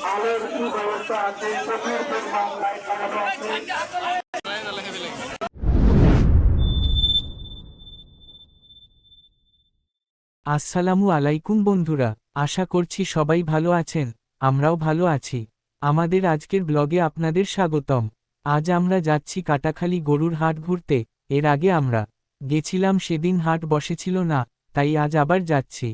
আলোর সুব্যবস্থা আছে, চোখের জন্য লাইট লাগানো আছে। আসসালামু আলাইকুম বন্ধুরা, আশা করছি সবাই ভালো আছেন। আমরাও ভালো আছি। আমাদের আজকের ব্লগে আপনাদের স্বাগতম। আজ আমরা যাচ্ছি কাটাখালী গরুর হাট ঘুরতে। এর আগে আমরা গেছিলাম, সেদিন হাট বসেছিল না, তাই আজ আবার যাচ্ছি।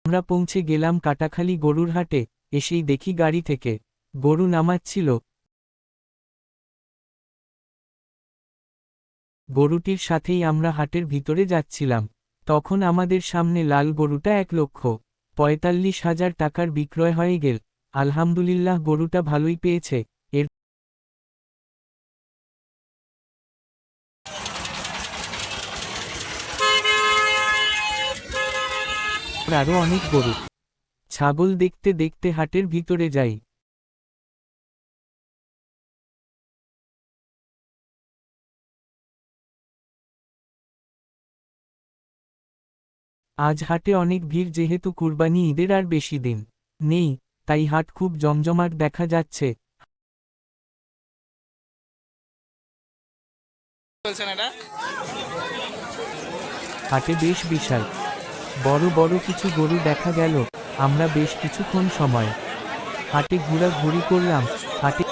আমরা পৌঁছে গেলাম কাটাখালী গরুর হাটে। এসেই দেখি গাড়ি থেকে গরু নামাচ্ছিল। গরুটির সাথেই আমরা হাটের ভিতরে যাচ্ছিলাম। তখন আমাদের সামনে লাল গরুটা 1,45,000 টাকার বিক্রয় হয়ে গেল। আলহামদুলিল্লাহ, গরুটা ভালোই পেয়েছে। এর আরও অনেক গরু ছাগল দেখতে দেখতে হাটের ভিতরে যাই। আজ হাটে অনেক ভিড়, যেহেতু কুরবানি ঈদের আর বেশি দিন নেই, তাই হাট খুব জমজমাট দেখা যাচ্ছে। হাটে বেশ বিশাল বড় বড় কিছু গরু দেখা গেল। আমরা বেশ কিছুক্ষণ সময় হাটে ঘোরাঘুরি করলাম। হাটে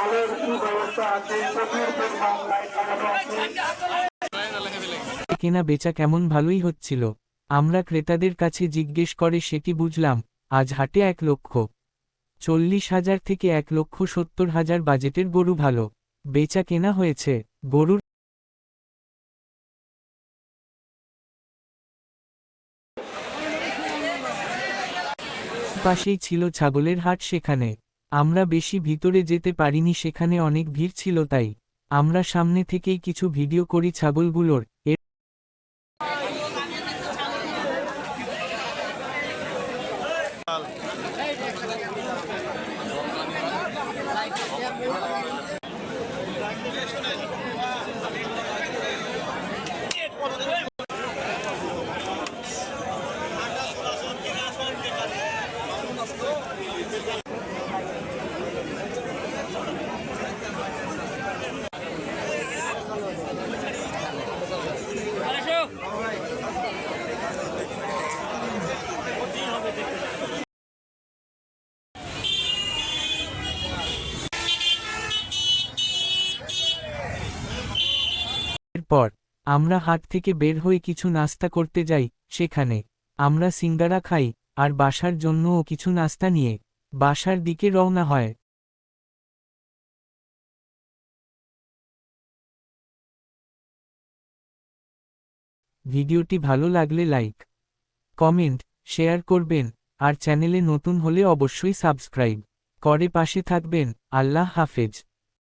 আলোর সুব্যবস্থা আছে, চোখের জন্য লাইট লাগানো আছে। কেনা বেচা কেমন ভালোই হচ্ছিল। আমরা ক্রেতাদের কাছে জিজ্ঞেস করে সেটি বুঝলাম, আজ হাটে 1,40,000 থেকে 1,70,000 বাজেটের গরু ভালো বেচা কেনা হয়েছে। গরুর পাশেই ছিল ছাগলের হাট, সেখানে আমরা বেশি ভিতরে যেতে পারিনি, সেখানে অনেক ভিড় ছিল, তাই আমরা সামনে থেকেই কিছু ভিডিও করি ছাগলগুলোর। এরপর আমরা হাট থেকে বের হয়ে কিছু নাস্তা করতে যাই। সেখানে আমরা সিঙ্গারা খাই আর বাসার জন্যও কিছু নাস্তা নিয়ে বাসার দিকে রওনা হয়। ভিডিওটি ভালো লাগলে লাইক, কমেন্ট, শেয়ার করবেন আর চ্যানেলে নতুন হলে অবশ্যই সাবস্ক্রাইব করে পাশে থাকবেন। আল্লাহ হাফেজ।